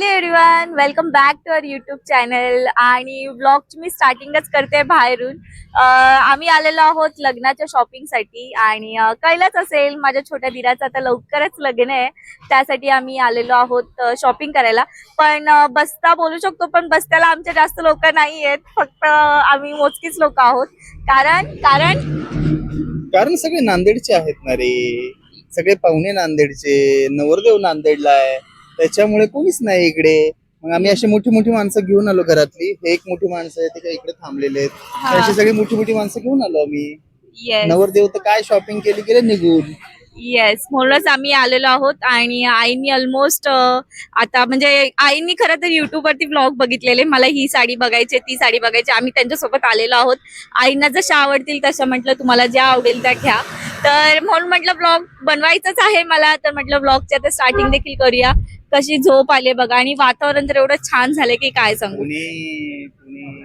Hello everyone, welcome back to our YouTube channel. आणि व्लॉगची मी स्टार्टिंगच करते बाहेरून. आम्ही आलेलो आहोत लग्नाच्या शॉपिंगसाठी आणि कळलंच असेल माझ्या छोट्या दिराचं आता लवकरच लग्न आहे. त्यासाठी आम्ही आलेलो आहोत शॉपिंग करायला. पण बस्ता बोलू शकतो, पण बस्त्याला आमच्या जास्त लोक नाही आहेत, फक्त आम्ही मोजकीच लोक आहोत. कारण कारण कारण सगळे नांदेडचे आहेत ना रे, सगळे पाहुणे नांदेडचे, नवरदेव नांदेडला आहे, त्याच्यामुळे कोणीच नाही इकडे. मग आम्ही अशी मोठी मोठी माणसं घेऊन आलो घरातली. हे एक मोठी माणसं आहे, ते काही इकडे थांबलेले आहेत. अशी सगळी मोठी मोठी माणसं घेऊन आलो आम्ही. नवरदेव तर काय शॉपिंग केली गेले निघून. येस, म्हणूनच आम्ही आलेलो आहोत. आणि आईनी ऑलमोस्ट आता म्हणजे आईनी खरं तर युट्यूब वरती व्लॉग बघितलेले, मला ही साडी बघायची ती साडी बघायची. आम्ही त्यांच्यासोबत आलेलो आहोत. आईंना जशा आवडतील तशा म्हटलं तुम्हाला ज्या आवडेल त्या घ्या. तर म्हणून म्हटलं व्लॉग बनवायचंच आहे मला, तर म्हटलं व्लॉगच्या आता स्टार्टिंग देखील करूया. कशी झोप आले बघा, आणि वातावरण तर एवढं छान झालंय की काय सांगू.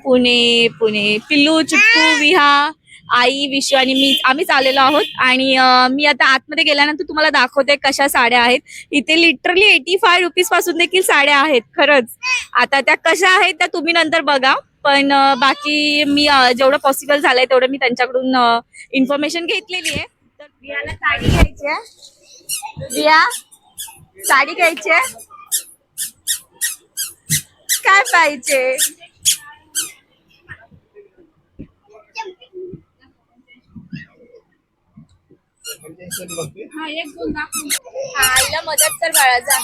पुणे पुणे पिल्लू, चिट्टू, विहा, आई, विश्व आणि मी आम्हीच आलेलो आहोत. आणि मी आता आतमध्ये गेल्यानंतर तुम्हाला दाखवते कशा साड्या आहेत. इथे लिटरली 85 रुपीज पासून देखील साड्या आहेत खरंच. आता त्या कशा आहेत त्या तुम्ही नंतर बघा. पण बाकी मी जेवढं पॉसिबल झालंय तेवढं मी त्यांच्याकडून इन्फॉर्मेशन घेतलेली आहे. तर विहाला साडी घ्यायची आहे. विहा, साडी घ्यायची आहे, काय पाहिजे? आईला मदत कर बाळा, जा.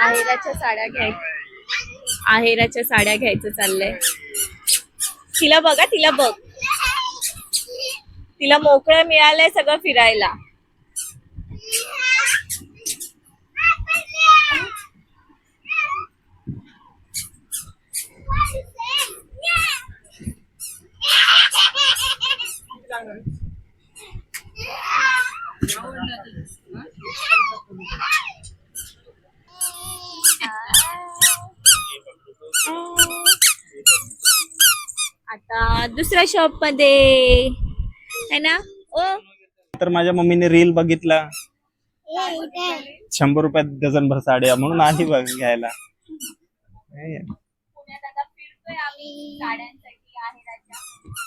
आहेराच्या साड्या आहेराच्या साड्या घ्यायचं चाललंय. तिला बघा, तिला बघ, तिला मोकळं मिळालंय सगळं फिरायला. आता दुसऱ्या शॉप मध्ये है ना. ओ, तर माझ्या मम्मीने रील बघितला, 100 रुपयात डझन भर साड्या म्हणून आधी बघ घ्यायला. पुण्यात आता फिरतोय आम्ही साड्यांसाठी आहेराच्या.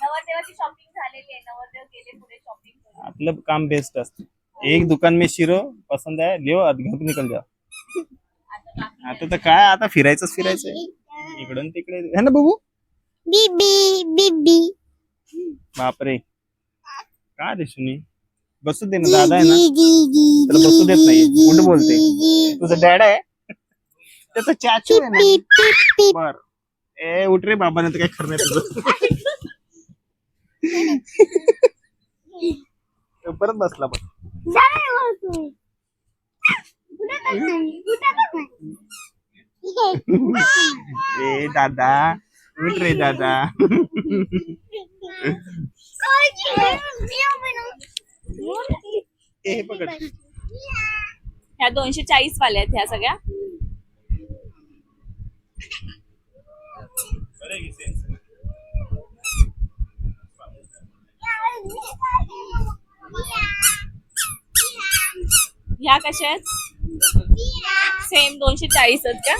नवरदेवाची शॉपिंग झालेली आहे, नवरदेव गेले पुढे शॉपिंग करून. आपलं काम बेस्ट असतं. एक दुकान में शिरो पसंद आहे, लिओ घेऊन निकल जा. आता तर काय, आता फिरायचंच फिरायचंय इकडून तिकडे, है ना बघू. बीबी बीबी बापरे, काय रे सुनी, बसू दे ना, दादा आहे ना, त्याला बसू देत नाही, उलट बोलते. तुझा डॅड आहे, त्याचा चाचू आहे ना. बर, ए उठ रे बाबा, नाही काय खरं नाही तुझं. परत बसला बघ. ए दादा, उठ रे दादा. ए पकड. ह्या 240 वाल्या आहेत ह्या सगळ्या. ह्या कशा आहेत? सेम 240 आहेत का?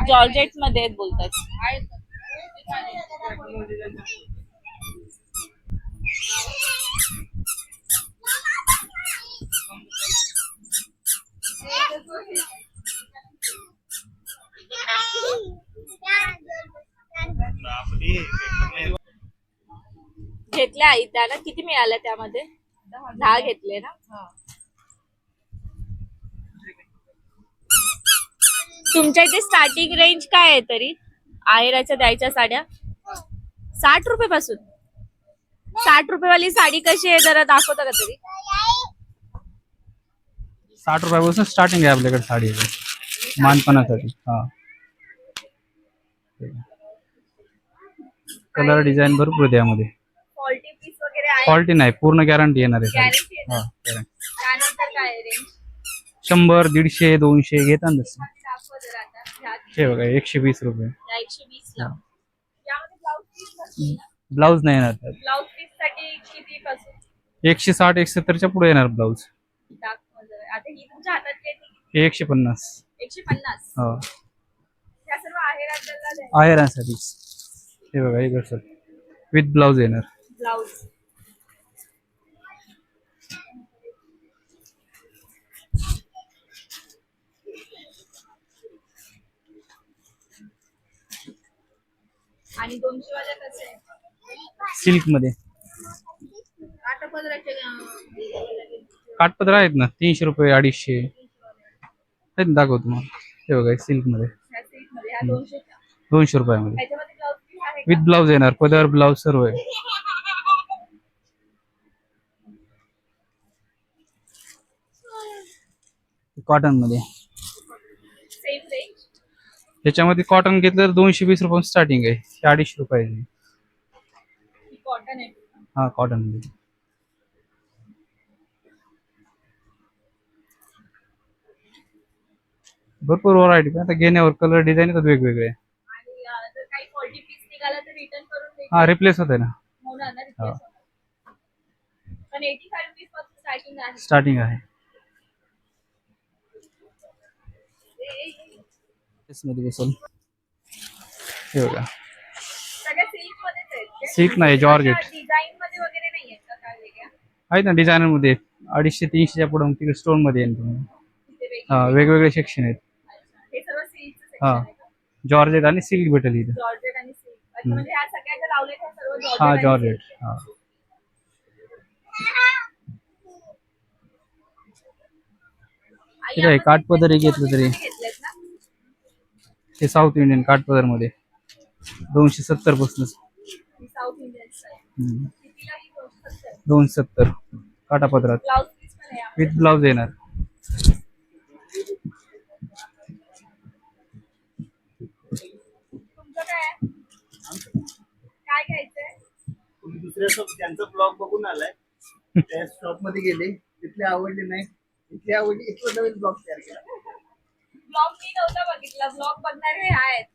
जॉर्जेट मध्ये आहेत बोलतात. घेतल्या आई त्याला किती मिळाल्या त्यामध्ये? 10 घेतले ना. तुमच्या इथे स्टार्टिंग रेंज काय आहे तरी आहेराच्या द्यायच्या साड्या? 60 रुपये पासून. 60 रुपये वाली साडी कशी आहे जरा दाखवता का तरी? 60 रुपयापासून स्टार्टिंग आहे आपल्याकडे साडी मानपणासाठी. हा, कलर डिझाईन भरपूर आहे त्यामध्ये. क्वालिटी पीस वगैरे आहे? क्वालिटी नाही, पूर्ण गॅरंटी येणार आहे. गॅरंटी आहे ना? हा, त्यानंतर काय रेंज? 100, 150, 200 घेतात तसं. दाखव जरा आता. ह्या हे बघा 120 रुपये. या 120 ला. यामध्ये ब्लाऊज पीस नसतील ना? ब्लाऊज नाही येणार त्यात. ब्लाऊज पीस साठी किती पासून 160 170च्या पुढे येणार ब्लाऊज. दाख वगैरे. आता ही तुमच्या हातात येते हे 150. 150. हो ह्या सर्व आहेरांसाठी आहेरांसाठी. हे बघा हे कसं विथ ब्लाऊज येणार. ब्लाऊज. आणि 200 वाले कसे आहे? सिल्क मध्ये काठापदराचे काठपदर आहेत ना 300 रुपये 250 आहेत ना, दाखवतो तुम्हाला. हे बघा सिल्क मध्ये ह्या सेट मध्ये ह्या 200 च्या. 200 रुपयामध्ये ह्याच्यामध्ये ब्लाऊज पीस आहे का? विथ ब्लाऊज येणार. पदर ब्लाऊज सर्व आहे. कॉटन मध्ये सेम रेंज. त्याच्यामध्ये कॉटन घेतलं तर 220 रुपये स्टार्टिंग आहे. 250 रुपयाची. ही कॉटन आहे. हा कॉटन मध्ये भरपूर व्हरायटी. आता घेण्यावर कलर डिझाईन येतात वेगवेगळे. आणि जर काही फॉल्टी पीस निघाला तर रिटर्न करून देईल. हा रिप्लेस होते ना. होणार ना हा. replace होणार. पण 85 रुपीस पासून स्टार्टिंग आहे. स्टार्टिंग आहे. मध्ये बसेल. हे बघा सगळ्या सिल्क मध्येच आहेत ते? सिल्क नाही जॉर्जेट डिझाईन मध्ये वगैरे नाही आहेत का काय वेगळ्या? आहेत ना डिझायनर मध्ये. 250 300च्या पुढे तिकडे स्टोन मध्ये येईल तुम्हाला. तिथे वेगळे. हा वेगवेगळे सेक्शन आहेत. हे सर्व सिल्कचं सेक्शन हा आहे का? जॉर्जेट आणि सिल्क भेटेल इथे. जॉर्जेट आणि सिल्क. अच्छा म्हणजे ह्या सगळ्या ज्या लावल्या त्या सर्व जॉर्जेट हा आणि जॉर्जेट. silk. हा आणि ठीक आहे. आपण काठपदर जॉर्जेट घेतलं तरी मध्ये घेतलेत ना? ते साऊथ इंडियन काठपदर मध्ये 270 पासून. ही साऊथ इंडियन स्टाईल. कितीला ही 270? 270 काठापदरात ब्लाऊज पीस पण आहे. विथ ब्लाऊज येणार. तुमचं काय आहे? काय घ्यायचंय? कोणी दुसऱ्या शॉप त्यांचा ब्लॉग बघून आलाय. त्या शॉप मध्ये गेले, तिथले आवडले नाही, इथले आवडले, इथलं नवीन ब्लॉग तयार केला. ब्लॉग मी नव्हता बघितला. ब्लॉग बघणारे हे आहेत.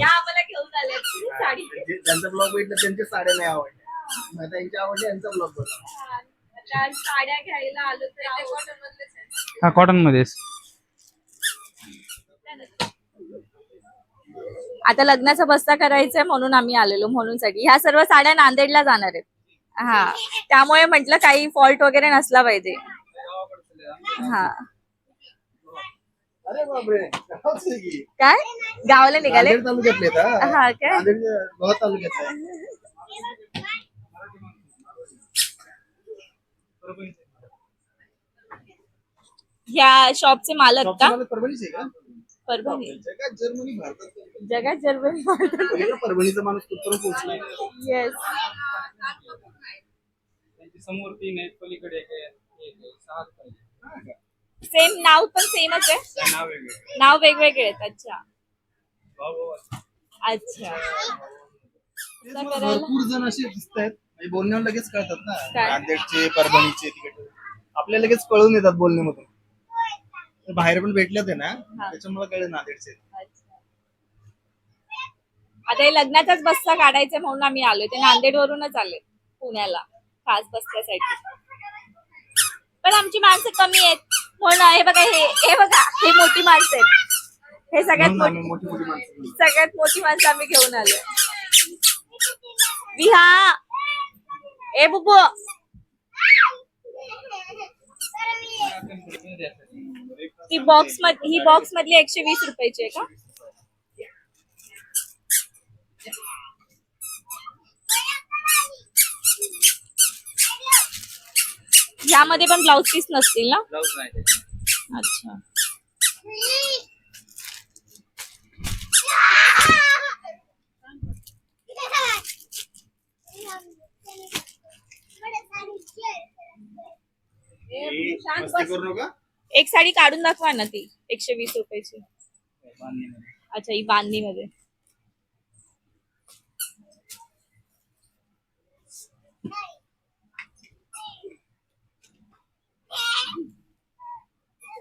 या आम्हाला घेऊन आले साडी. ज्यांचा ब्लॉग बघितला त्यांच्या साड्या नाही आवडल्या, मग त्यांच्या आवडल्या यांचा ब्लॉग बघा. आता साड्या घ्यायला आलो तर कॉटन मधलेच आहे. हा कॉटन मध्येच. आता लग्नाचा बस्ता करायचा आहे म्हणून आम्ही आलेलो म्हणून साठी. ह्या सर्व साड्या नांदेडला जाणार आहेत. हा त्यामुळे म्हटलं काही फॉल्ट वगैरे नसला पाहिजे. हा अरे बापरे, गावाच आहे की. काय गावाला निघाले? नांदेड तालुक्यातले आहेत, हा. हा काय? नांदेड गाव तालुक्यात आहे. ह्या शॉपचे मालक शॉपचं का? मला परभणीच आहे का? परभणी. जगात जर्मनी भारतात जगात जर्मनी. वेगळं परभणीचा माणूस कुठपर्यंत पोहोचला. येस. समोर 3 आहेत पलीकडे एक आहे. 6 सेम नाव पण सेमच आहे. नाव वेगळे. नाव वेगवेगळे आहेत. अच्छा भाऊ अच्छा. तेच मला भरपूर जण असे दिसत आहेत, म्हणजे बोलण्यावर लगेच कळतात ना. काय? नांदेडचे, परभणीचे, तिकडे आपल्याला लगेच कळून येतात बोलण्यामधून. ते बाहेर पण भेटल्यात आहे ना, त्याच्यामुळे कळलं नांदेडचे. अच्छा. आता हे लग्नाचाच बस्ता काढायचा म्हणून आम्ही आलोय. ते नांदेड वरूनच आले पुण्याला खास बस्त्यासाठी. पण आमची माणसं कमी आहेत म्हणून. हे बघा हे बघा हे मोठी माणसं आहेत. हे सगळ्यात म्हणून आम्ही मोठी मोठी माणसं. सगळ्यात मोठी माणसं आम्ही घेऊन आलोय. विहा ए बुबू. ही बॉक्स मधली 120 रुपयाची आहे का? यामध्ये पण ब्लाउज पीस नसतील ना? ब्लाऊज नाही. अच्छा. मस्ती करू नका. एक साडी काढून दाखवा ना ती 120 रुपयाची. अच्छा ही बांधणी मध्ये.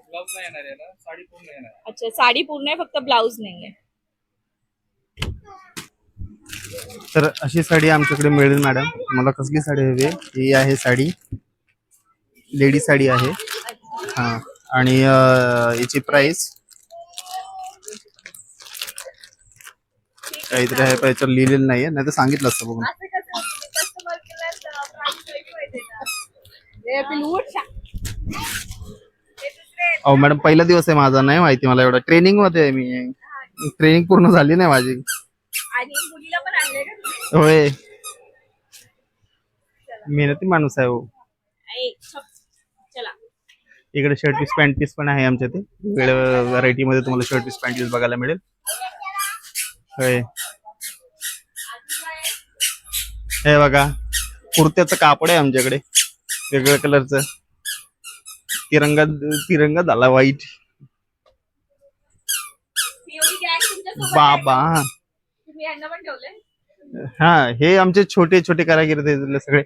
ब्लाऊज नाही येणार याला. साडी पूर्ण येणार. अच्छा साडी पूर्ण आहे फक्त ब्लाऊज नाहीये. तर अशी साडी आमच्याकडे मिळेल मॅडम. मला कसली साडी हवी आहे? ही आहे साडी, लेडी साडी आहे. हा, आणि याची प्राइस काहीतरी आहे, पण याच्यावर लिहिलेलं नाहीये, नाही तर सांगितलं असतं बघून. अहो मॅडम, पहिला दिवस आहे माझा, नाही माहिती मला एवढं. ट्रेनिंग मध्ये आहे मी, ट्रेनिंग पूर्ण झाली नाही माझी. आणि मुलीला पण आणले का तुम्ही? होय, मेहनती माणूस आहे हो. चला, इकडे शर्ट पीस पॅन्ट पीस पण आहे आमच्या ते वेगवेगळ्या व्हरायटी मध्ये. तुम्हाला शर्ट पीस पॅन्ट पीस बघायला मिळेल. होय, हे बघा, कुर्त्याचं कापड आहे आमच्याकडे वेगवेगळ्या कलरचं. तिरंगा तिरंगा झाला व्हाईट. एवढी गॅग तुमच्यासोबत बाबा, आहे का? तुम्ही यांना पण ठेवलंय? हा, हे आमचे छोटे छोटे कारागीर आहेत इथले सगळे.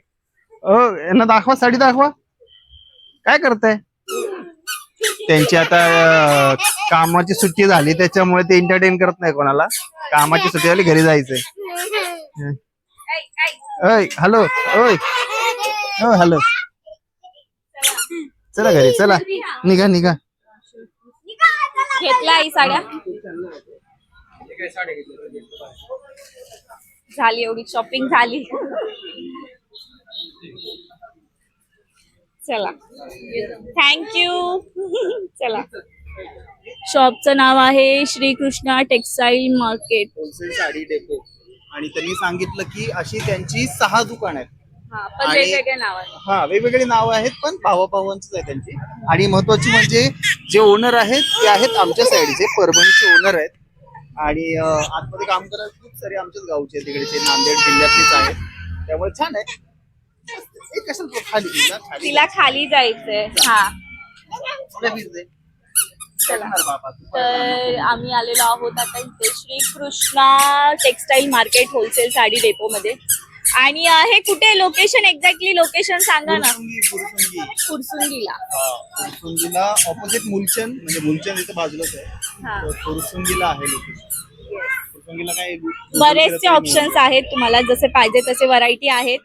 यांना दाखवा, साडी दाखवा. काय करताय? त्यांची आता कामाची सुट्टी झाली, त्याच्यामुळे ते एंटरटेन करत नाही कोणाला. कामाची सुट्टी झाली, घरी जायचंय. ओय हॅलो, ओय हॅलो, चला घरी, चला निघा निघा. घेतल्या आई साड्या? झाली, एवढी शॉपिंग झाली. चला, थँक्यू. चला, शॉपचं नाव आहे Shrikrishna textile market. Wholesale sari depot. आणि त्यांनी सांगितलं की अशी त्यांची 6 दुकान आहेत. हा, पण आणि- वेगवेगळे नाव आहे. हा, वेगवेगळे नाव आहेत, पण भावाभावांचीच आहे त्यांची. आणि महत्वाची म्हणजे जे ओनर आहेत ते आहेत आमच्या साईडचे, परभणीचे ओनर आहेत. आणि आतमध्ये काम करायला खूप सारे आमच्याच गावचे आहेत, तिकडेचे नांदेड जिल्ह्यातलेच आहेत. त्यामुळे छान आहे. एक कशाला खाली तिला खाली जायचंय. हा, तर आम्ही आलेलो आहोत आता इथे Shrikrishna textile market wholesale sari depot मध्ये. आणि हे कुठे लोकेशन, एक्झॅक्टली लोकेशन सांगा ना. फुरसुंगीला. फुरसुंगीला ऑपोजिट मुलचंद, म्हणजे मुलचंद इथं बाजूलाच आहे. हा, फुरसुंगीला आहे लोकेशन. फुरसुंगीला काय बरेचसे ऑप्शन्स आहेत, तुम्हाला जसे पाहिजे तसे व्हरायटी आहेत.